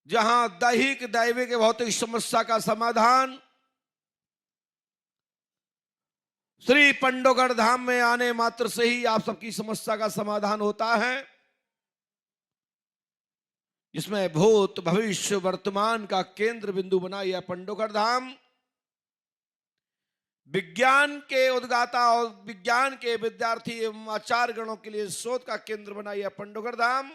जहां दैहिक दैविक भौतिक समस्या का समाधान श्री पंडोगढ़ धाम में आने मात्र से ही आप सबकी समस्या का समाधान होता है, जिसमें भूत भविष्य वर्तमान का केंद्र बिंदु बना यह पंडोगढ़ धाम विज्ञान के उद्गाता और विज्ञान के विद्यार्थी एवं आचार्य गणों के लिए शोध का केंद्र बना यह पंडोगढ़ धाम,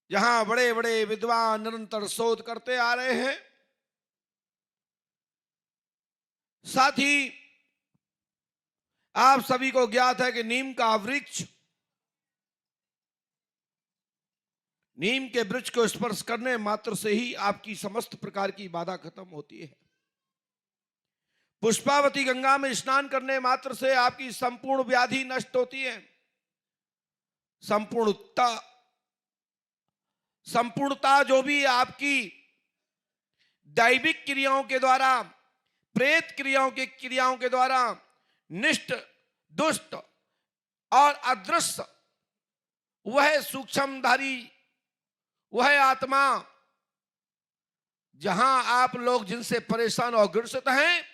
जहां बड़े बड़े विद्वान निरंतर शोध करते आ रहे हैं। साथ ही आप सभी को ज्ञात है कि नीम के वृक्ष को स्पर्श करने मात्र से ही आपकी समस्त प्रकार की बाधा खत्म होती है। पुष्पावती गंगा में स्नान करने मात्र से आपकी संपूर्ण व्याधि नष्ट होती है। संपूर्णता जो भी आपकी दैविक क्रियाओं के द्वारा, प्रेत क्रियाओं के द्वारा निष्ठ दुष्ट और अदृश्य वह सूक्ष्मधारी वह आत्मा जहां आप लोग जिनसे परेशान और ग्रसित हैं,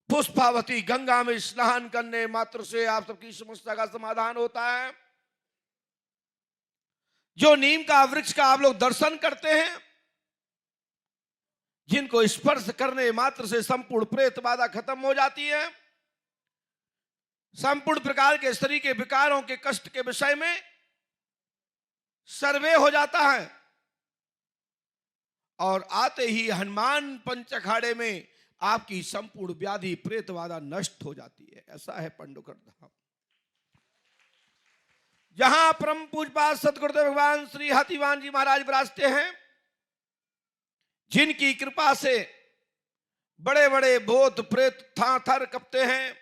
पुष्पावती गंगा में स्नान करने मात्र से आप सबकी समस्या का समाधान होता है। जो नीम का वृक्ष का आप लोग दर्शन करते हैं, जिनको स्पर्श करने मात्र से संपूर्ण प्रेत बाधा खत्म हो जाती है, संपूर्ण प्रकार के शरीर के विकारों के कष्ट के विषय में सर्वे हो जाता है, और आते ही हनुमान पंच अखाड़े में आपकी संपूर्ण व्याधि प्रेत बाधा नष्ट हो जाती है। ऐसा है पंडोगढ़ धाम, जहां परम पूज्यपाद सतगुरुदेव भगवान श्री हाथीवान जी महाराज विराजते हैं, जिनकी कृपा से बड़े बड़े भूत प्रेत थर कपते हैं,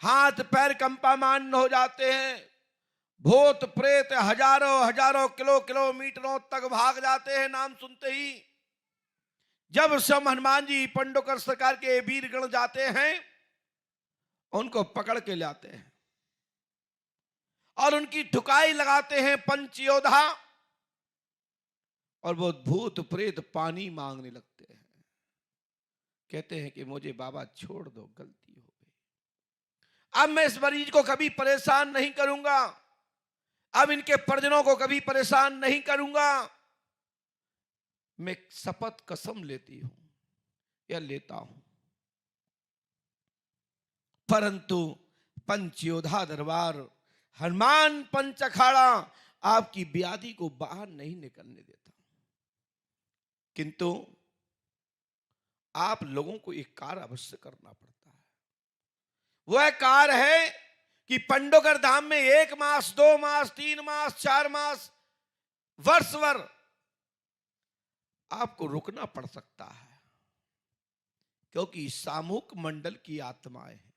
हाथ पैर कंपामान हो जाते हैं, भूत प्रेत हजारों किलोमीटरों तक भाग जाते हैं नाम सुनते ही। जब स्वयं हनुमान जी पंडोकर सरकार के वीरगण जाते हैं, उनको पकड़ के लाते हैं और उनकी ठुकाई लगाते हैं पंच योद्धा, और वो भूत प्रेत पानी मांगने लगते हैं, कहते हैं कि मुझे बाबा छोड़ दो, गलती हो गई, अब मैं इस मरीज को कभी परेशान नहीं करूंगा, अब इनके परिजनों को कभी परेशान नहीं करूंगा। मैं शपथ कसम लेती हूं या लेता हूं, परंतु पंचयोधा दरबार हनुमान पंच अखाड़ा आपकी व्याधि को बाहर नहीं निकलने देता। किंतु आप लोगों को एक कार्य अवश्य करना पड़ता है। वह कार्य है कि पंडोगढ़ धाम में 1 मास 2 मास 3 मास 4 मास वर्ष भर आपको रुकना पड़ सकता है, क्योंकि सामूहिक मंडल की आत्माएं हैं,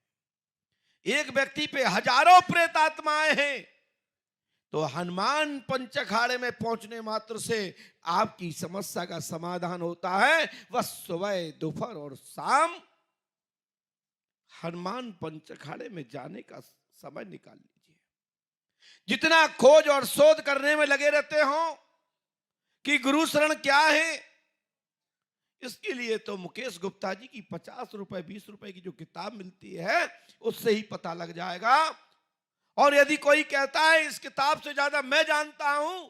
एक व्यक्ति पे हजारों प्रेत आत्माएं हैं। तो हनुमान पंच अखाड़े में पहुंचने मात्र से आपकी समस्या का समाधान होता है। वह सुबह दोपहर और शाम हनुमान पंच अखाड़े में जाने का समय निकाल लीजिए। जितना खोज और शोध करने में लगे रहते हो कि गुरु शरण क्या है, इसके लिए तो मुकेश गुप्ता जी की 50 रुपए 20 रुपए की जो किताब मिलती है, उससे ही पता लग जाएगा। और यदि कोई कहता है इस किताब से ज्यादा मैं जानता हूं,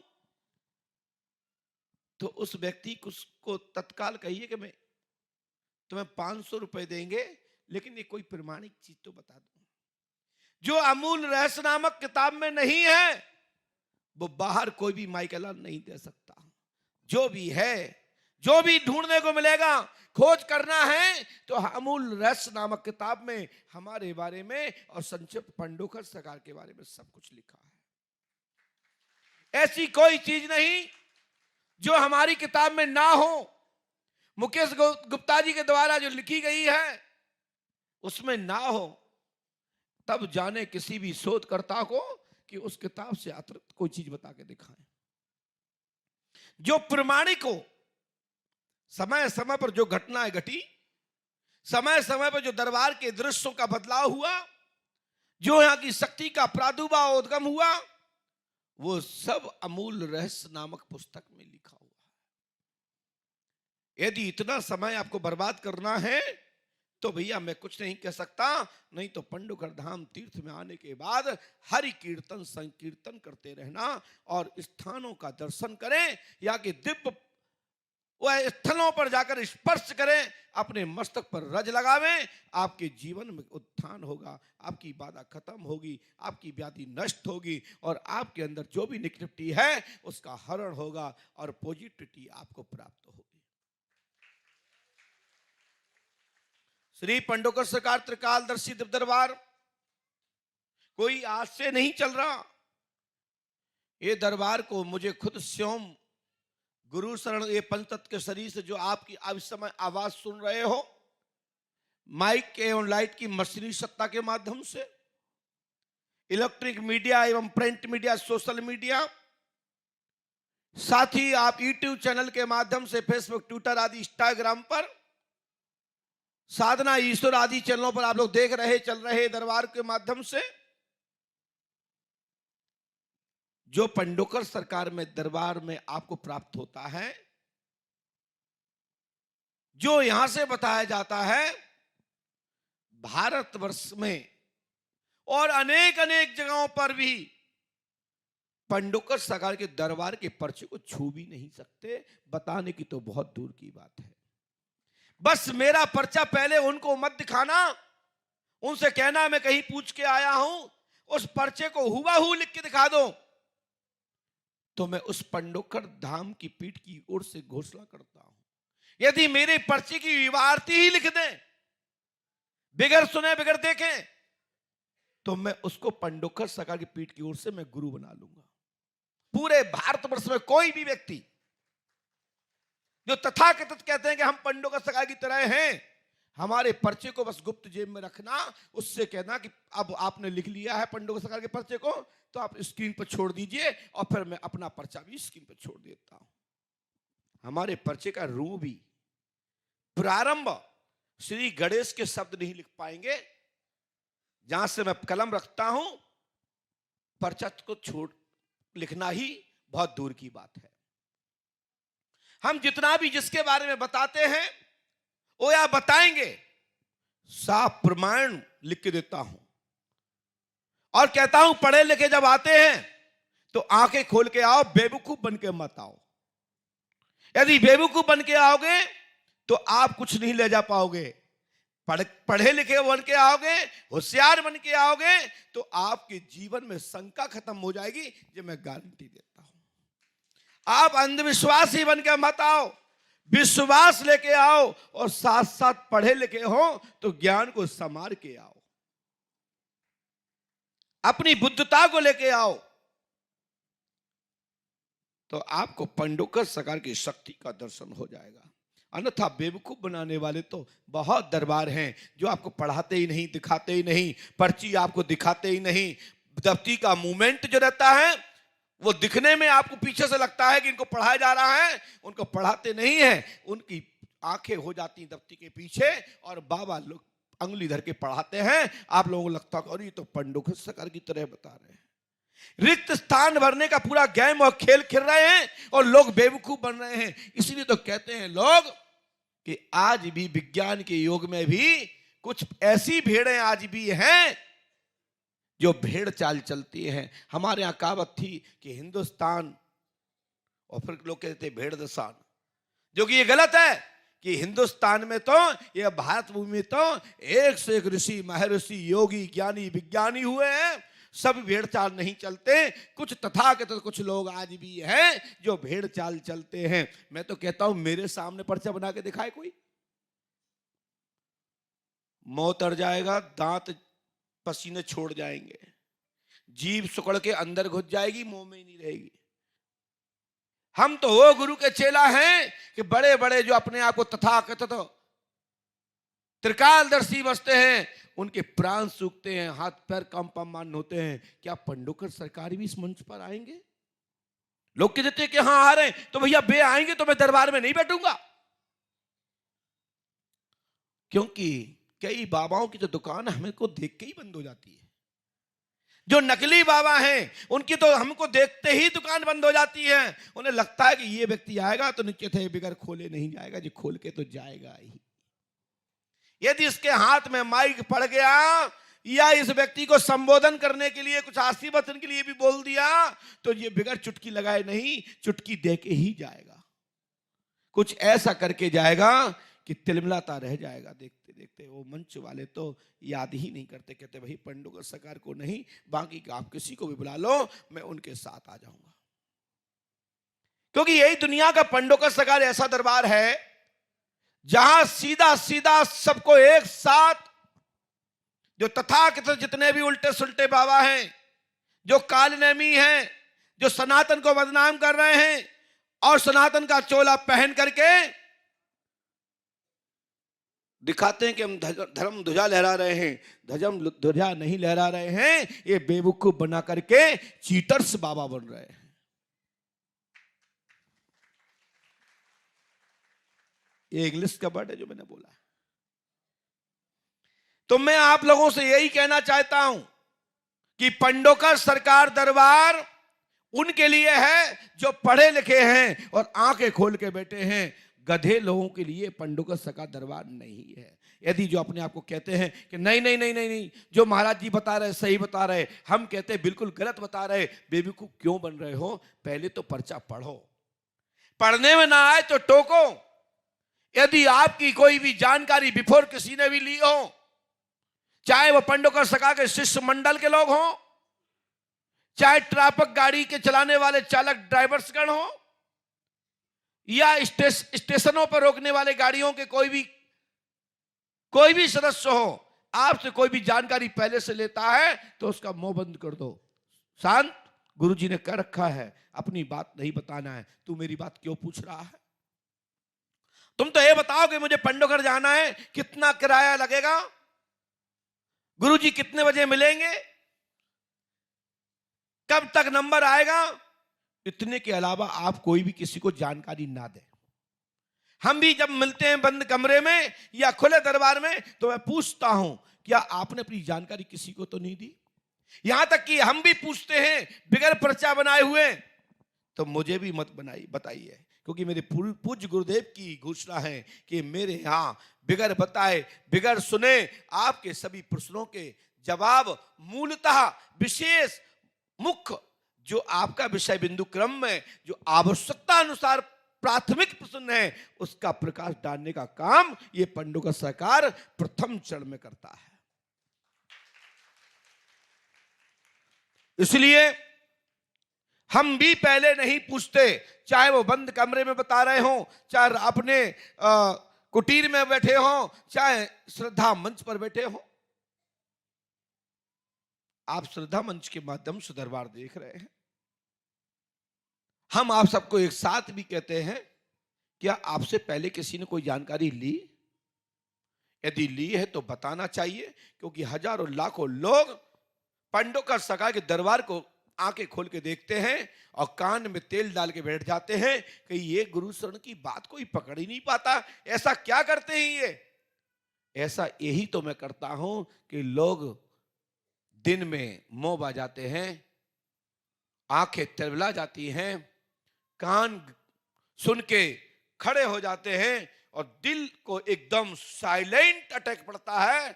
तो उस व्यक्ति को तत्काल कहिए कि मैं तुम्हें 500 रुपए देंगे, लेकिन ये कोई प्रमाणिक चीज तो बता दो। जो अमूल रहस्य नामक किताब में नहीं है, वो बाहर कोई भी माइकला नहीं दे सकता। जो भी है, जो भी ढूंढने को मिलेगा, खोज करना है तो अमूल रहस्य नामक किताब में हमारे बारे में और संक्षिप्त पंडोकर सरकार के बारे में सब कुछ लिखा है। ऐसी कोई चीज नहीं जो हमारी किताब में ना हो। मुकेश गुप्ता जी के द्वारा जो लिखी गई है उसमें ना हो, तब जाने किसी भी शोधकर्ता को कि उस किताब से अतिरिक्त कोई चीज बता के दिखाएं। जो प्रमाणिक हो, समय समय पर जो घटनाएं घटी, समय समय पर जो दरबार के दृश्यों का बदलाव हुआ, जो यहां की शक्ति का प्रादुर्भाव उद्गम हुआ, वो सब अमूल रहस्य नामक पुस्तक में लिखा हुआ है। यदि इतना समय आपको बर्बाद करना है तो भैया मैं कुछ नहीं कह सकता, नहीं तो पंडुकड़ धाम तीर्थ में आने के बाद हरि कीर्तन संकीर्तन करते रहना और स्थानों का दर्शन करें, या कि दिव्य वह स्थलों पर जाकर स्पर्श करें, अपने मस्तक पर रज लगावें, आपके जीवन में उत्थान होगा, आपकी बाधा खत्म होगी, आपकी व्याधि नष्ट होगी और आपके अंदर जो भी नेगेटिविटी है उसका हरण होगा और पॉजिटिविटी आपको प्राप्त होगी। श्री पंडोकर सरकार त्रिकालदर्शी दिव्य दरबार कोई आज से नहीं चल रहा। ये दरबार को मुझे खुद स्वयं गुरु शरण, ये पंचतत्व के शरीर से जो आपकी इस समय आवाज सुन रहे हो, माइक एवं लाइट की मशीनी सत्ता के माध्यम से, इलेक्ट्रिक मीडिया एवं प्रिंट मीडिया, सोशल मीडिया, साथ ही आप यूट्यूब चैनल के माध्यम से, फेसबुक, ट्विटर आदि, इंस्टाग्राम पर, साधना ईश्वर आदि चैनलों पर आप लोग देख रहे, चल रहे दरबार के माध्यम से जो पंडोकर सरकार में दरबार में आपको प्राप्त होता है, जो यहां से बताया जाता है, भारतवर्ष में और अनेक अनेक जगहों पर भी पंडोकर सरकार के दरबार के पर्चे को छू भी नहीं सकते। बताने की तो बहुत दूर की बात है। बस मेरा पर्चा पहले उनको मत दिखाना, उनसे कहना मैं कहीं पूछ के आया हूं, उस पर्चे को हुबहू लिख के दिखा दो, तो मैं उस पंडोकर धाम की पीठ की ओर से घोषणा करता हूं, यदि मेरे पर्चे की विवारती ही लिख दें, बिगर सुने बिगर देखें, तो मैं उसको पंडोकर सरकार की पीठ की ओर से मैं गुरु बना लूंगा। पूरे भारतवर्ष में कोई भी व्यक्ति जो तथाकथित कहते हैं कि हम पंडोकर सरकार की तरह हैं, हमारे पर्चे को बस गुप्त जेब में रखना, उससे कहना कि अब आपने लिख लिया है पंडोकर सरकार के पर्चे को, तो आप स्क्रीन पर छोड़ दीजिए, और फिर मैं अपना पर्चा भी स्क्रीन पर छोड़ देता हूं। हमारे पर्चे का रू भी प्रारंभ श्री गणेश के शब्द नहीं लिख पाएंगे। जहां से मैं कलम रखता हूं, पर्चा को छोड़ लिखना ही बहुत दूर की बात है। हम जितना भी जिसके बारे में बताते हैं वो या बताएंगे, साफ प्रमाण लिख के देता हूं और कहता हूं पढ़े लिखे जब आते हैं तो आंखें खोल के आओ, बेवकूफ बन के मत आओ। यदि बेवकूफ बन के आओगे तो आप कुछ नहीं ले जा पाओगे। पढ़े लिखे बन के आओगे, होशियार बन के आओगे, तो आपके जीवन में शंका खत्म हो जाएगी, ये मैं गारंटी देता हूं। आप अंधविश्वासी बन के मत आओ, विश्वास लेके आओ, और साथ साथ पढ़े लिखे हो तो ज्ञान को संवार के आओ, अपनी बुद्धता को लेके आओ, तो आपको पंडोकर सरकार की शक्ति का दर्शन हो जाएगा। अन्यथा बेवकूफ बनाने वाले तो बहुत दरबार हैं जो आपको पढ़ाते ही नहीं, दिखाते ही नहीं, पर्ची आपको दिखाते ही नहीं। दफ्ती का मूवमेंट जो रहता है वो दिखने में आपको पीछे से लगता है कि इनको पढ़ाया जा रहा है, उनको पढ़ाते नहीं है। उनकी आंखें हो जाती हैं दफ्ती के पीछे और बाबा लोग अंगुली धर के पढ़ाते हैं। आप लोगों को लगता है और ये तो पंडोकर सरकार की तरह बता रहे हैं। रिक्त स्थान भरने का पूरा गेम और खेल खेल रहे हैं और लोग बेवकूफ बन रहे हैं। इसलिए तो कहते हैं लोग कि आज भी विज्ञान के युग में भी कुछ ऐसी भेड़ें आज भी हैं जो भेड़ चाल चलती हैं। हमारे यहां कहावत थी कि हिंदुस्तान, और फिर लोग कहते हैं भेड़ दसान, जो कि ये गलत है कि हिंदुस्तान में तो, ये भारत भूमि में तो 1 से 1 ऋषि, महर्षि, योगी, ज्ञानी, विज्ञानी हुए हैं। सब भेड़ चाल नहीं चलते। कुछ तथाकथित तो कुछ लोग आज भी हैं जो भेड़ चाल चलते हैं। मैं तो कहता हूं मेरे सामने पर्चा बना के दिखाए कोई, मुंह तर जाएगा, दांत पसीने छोड़ जाएंगे, जीभ सुकड़ के अंदर घुस जाएगी, मुंह में ही नहीं रहेगी। हम तो वो गुरु के चेला हैं कि बड़े बड़े जो अपने आप को तथाकथित त्रिकालदर्शी बसते हैं, उनके प्राण सूखते हैं, हाथ पैर कंपमान होते हैं। क्या पंडोकर सरकार भी इस मंच पर आएंगे? लोग कहते हैं कि हाँ आ रहे हैं, तो भैया बे आएंगे तो मैं दरबार में नहीं बैठूंगा। क्योंकि कई बाबाओं की जो दुकान हमें को देख के ही बंद हो जाती है। जो नकली बाबा हैं उनकी तो हमको देखते ही दुकान बंद हो जाती है। उन्हें लगता है कि ये व्यक्ति आएगा तो निश्चित है बिगर खोले नहीं जाएगा, जी खोल के तो जाएगा ही। यदि इसके हाथ में माइक पड़ गया या इस व्यक्ति को संबोधन करने के लिए कुछ आशीर्वचन के लिए भी बोल दिया तो ये बिगर चुटकी लगाए नहीं, चुटकी दे के ही जाएगा। कुछ ऐसा करके जाएगा कि तिलमिलाता रह जाएगा देखते देखते। वो मंच वाले तो याद ही नहीं करते, कहते भाई पंडोकर सरकार को नहीं, बाकी का आप किसी को भी बुला लो, मैं उनके साथ आ जाऊंगा। क्योंकि यही दुनिया का पंडोकर सरकार ऐसा दरबार है जहां सीधा सीधा सबको एक साथ, जो तथाकथित जितने भी उल्टे सुल्टे बाबा हैं, जो कालनेमी हैं, जो सनातन को बदनाम कर रहे हैं और सनातन का चोला पहन करके दिखाते हैं कि हम धर्म ध्वजा लहरा रहे हैं, धर्म ध्वजा नहीं लहरा रहे हैं, ये बेवकूफ बना करके चीटर्स बाबा बन रहे हैं। ये इंग्लिश का वर्ड है जो मैंने बोला। तो मैं आप लोगों से यही कहना चाहता हूं कि पंडोकर सरकार दरबार उनके लिए है जो पढ़े लिखे हैं और आंखें खोल के बैठे हैं। गधे लोगों के लिए पंडोकर सरकार दरबार नहीं है। यदि जो अपने आप को कहते हैं कि नहीं नहीं नहीं नहीं नहीं, जो महाराज जी बता रहे सही बता रहे, हम कहते हैं बिल्कुल गलत बता रहे, बेवकूफ क्यों बन रहे हो? पहले तो पर्चा पढ़ो, पढ़ने में ना आए तो टोको। यदि आपकी कोई भी जानकारी बिफोर किसी ने भी ली हो, चाहे वो पंडोकर सरकार के शिष्य मंडल के लोग हों, चाहे ट्रैफिक गाड़ी के चलाने वाले चालक ड्राइवर्स गण हो, या स्टेशनों पर रोकने वाले गाड़ियों के कोई भी सदस्य हो, आपसे कोई भी जानकारी पहले से लेता है तो उसका मुंह बंद कर दो। शांत, गुरुजी ने कह रखा है अपनी बात नहीं बताना है, तू मेरी बात क्यों पूछ रहा है? तुम तो ये बताओ कि मुझे पंडोकर जाना है, कितना किराया लगेगा, गुरुजी कितने बजे मिलेंगे, कब तक नंबर आएगा। इतने के अलावा आप कोई भी किसी को जानकारी ना दें। हम भी जब मिलते हैं बंद कमरे में या खुले दरबार में तो मैं पूछता हूं क्या आपने अपनी जानकारी किसी को तो नहीं दी? यहां तक कि हम भी पूछते हैं बिगर पर्चा बनाए हुए, तो मुझे भी मत बताइए, क्योंकि मेरे पूज्य गुरुदेव की घोषणा है कि मेरे यहां बिगर बताए बिगर सुने आपके सभी प्रश्नों के जवाब मूलतः विशेष मुख्य जो आपका विषय बिंदु क्रम में जो आवश्यकता अनुसार प्राथमिक प्रश्न है उसका प्रकाश डालने का काम ये पंडोकर सरकार प्रथम चरण में करता है। इसलिए हम भी पहले नहीं पूछते, चाहे वो बंद कमरे में बता रहे हो, चाहे अपने कुटीर में बैठे हो, चाहे श्रद्धा मंच पर बैठे हो। आप श्रद्धा मंच के माध्यम से दरबार देख रहे हैं। हम आप सबको एक साथ भी कहते हैं, क्या आपसे पहले किसी ने कोई जानकारी ली? यदि ली है तो बताना चाहिए, क्योंकि हजारों लाखों लोग पंडोकर सरकार के दरबार को आंखें खोल के देखते हैं और कान में तेल डाल के बैठ जाते हैं कि ये गुरु शरण की बात कोई पकड़ ही नहीं पाता, ऐसा क्या करते हैं ये? ऐसा यही तो मैं करता हूं कि लोग दिन में मुंह बा जाते हैं, आंखें तिलमिला जाती हैं, कान सुन के खड़े हो जाते हैं और दिल को एकदम साइलेंट अटैक पड़ता है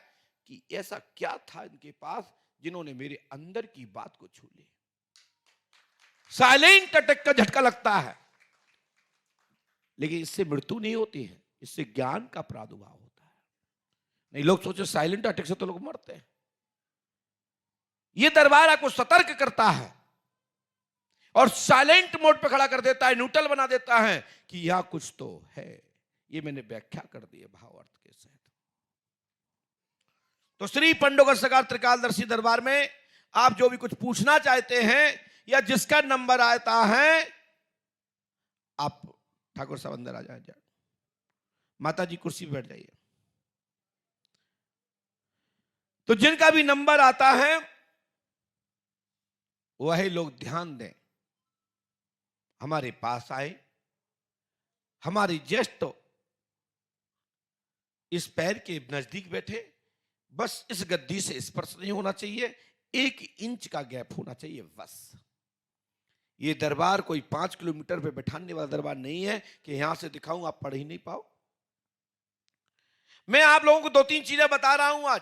कि ऐसा क्या था इनके पास जिन्होंने मेरे अंदर की बात को छू ली। साइलेंट अटैक का झटका लगता है, लेकिन इससे मृत्यु नहीं होती है, इससे ज्ञान का प्रादुर्भाव होता है। नहीं, लोग सोचे साइलेंट अटैक से तो लोग मरते हैं। यह दरबार आपको सतर्क करता है और साइलेंट मोड पर खड़ा कर देता है, न्यूट्रल बना देता है कि यहां कुछ तो है। ये मैंने व्याख्या कर दी है भाव अर्थ के सहित। तो श्री पंडोकर सरकार त्रिकालदर्शी दरबार में आप जो भी कुछ पूछना चाहते हैं या जिसका नंबर आता है, आप ठाकुर साहब अंदर आ जाए, माता जी कुर्सी पर बैठ जाइए। तो जिनका भी नंबर आता है वही लोग ध्यान दें, हमारे पास आए, हमारी ज्येष्ठ इस पैर के नजदीक बैठे, बस इस गद्दी से स्पर्श नहीं होना चाहिए, 1 इंच का गैप होना चाहिए बस। ये दरबार कोई 5 किलोमीटर पे बैठाने वाला दरबार नहीं है कि यहां से दिखाऊं आप पढ़ ही नहीं पाओ। मैं आप लोगों को 2-3 चीजें बता रहा हूं आज।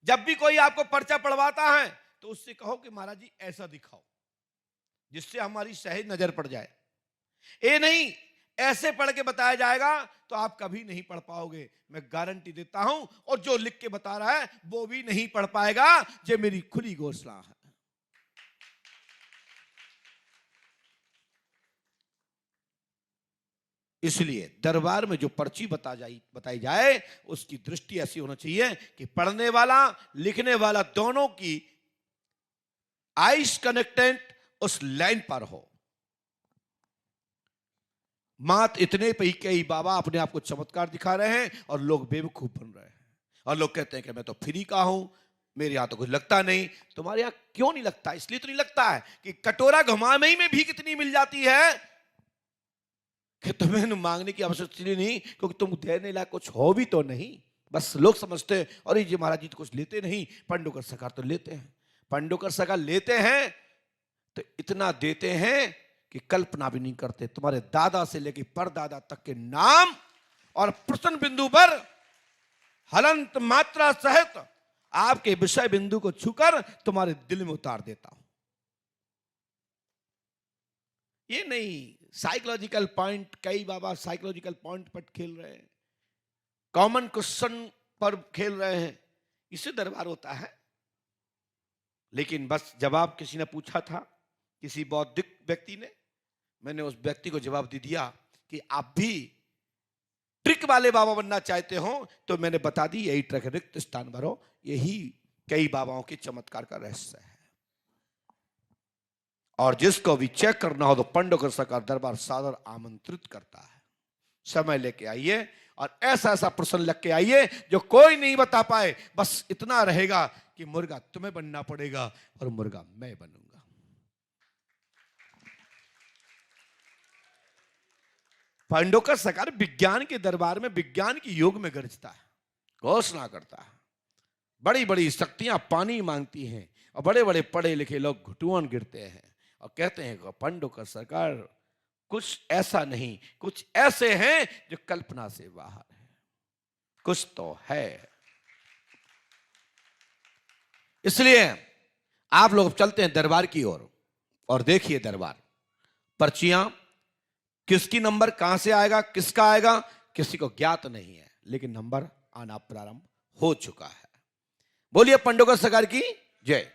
जब भी कोई आपको पर्चा पढ़वाता है तो उससे कहो कि महाराज जी ऐसा दिखाओ, जिससे हमारी सहज नजर पड़ जाए। ये नहीं ऐसे पढ़ के बताया जाएगा तो आप कभी नहीं पढ़ पाओगे, मैं गारंटी देता हूं। और जो लिख के बता रहा है वो भी नहीं पढ़ पाएगा, ये मेरी खुली घोषणा है। इसलिए दरबार में जो पर्ची बताई जाए उसकी दृष्टि ऐसी होना चाहिए कि पढ़ने वाला लिखने वाला दोनों की आइस कनेक्टेड उस लाइन पर हो। मात इतने पे ही कई बाबा अपने आप को चमत्कार दिखा रहे हैं और लोग बेवकूफ बन रहे हैं। और लोग कहते हैं कि मैं तो फ्री का हूं, मेरे यहां तो कुछ लगता नहीं। तुम्हारे यहां क्यों नहीं लगता? इसलिए तो नहीं लगता है कि कटोरा घुमाने में भी कितनी मिल जाती है कि तुम्हें मांगने की आवश्यकता नहीं, क्योंकि तुम देने लायक कुछ हो भी तो नहीं। बस लोग समझते हैं अरे जी महाराज जी तो कुछ लेते नहीं, पंडोकर सरकार तो लेते हैं। पंडोकर सरकार लेते हैं तो इतना देते हैं कि कल्पना भी नहीं करते। तुम्हारे दादा से लेकर परदादा तक के नाम और प्रश्न बिंदु पर हलंत मात्रा सहित आपके विषय बिंदु को छूकर तुम्हारे दिल में उतार देता हूं। ये नहीं साइकोलॉजिकल पॉइंट, कई बाबा साइकोलॉजिकल पॉइंट पर खेल रहे हैं, कॉमन क्वेश्चन पर खेल रहे हैं, इससे दरबार होता है। लेकिन बस जवाब किसी ने पूछा था, किसी बौद्धिक व्यक्ति ने, मैंने उस व्यक्ति को जवाब दे दिया कि आप भी ट्रिक वाले बाबा बनना चाहते हो तो मैंने बता दी यही ट्रिक, रिक्त स्थान भरो। यही कई बाबाओं के चमत्कार का रहस्य है। और जिसको भी चेक करना हो तो पंडोकर सरकार दरबार सादर आमंत्रित करता है। समय लेके आइए और ऐसा ऐसा प्रश्न लग के आइए जो कोई नहीं बता पाए। बस इतना रहेगा कि मुर्गा तुम्हें बनना पड़ेगा और मुर्गा मैं बनूंगा। पंडोकर सरकार विज्ञान के दरबार में विज्ञान की योग में गरजता है, घोषणा करता है। बड़ी बड़ी शक्तियां पानी मांगती हैं और बड़े बड़े पढ़े लिखे लोग घुटुआन गिरते हैं और कहते हैं पंडोकर सरकार कुछ ऐसा नहीं, कुछ ऐसे हैं जो कल्पना से बाहर है, कुछ तो है। इसलिए आप लोग चलते हैं दरबार की ओर और देखिए दरबार पर्चियां किसकी नंबर कहां से आएगा, किसका आएगा, किसी को ज्ञात नहीं है, लेकिन नंबर आना प्रारंभ हो चुका है। बोलिए पंडोकर सरकार की जय।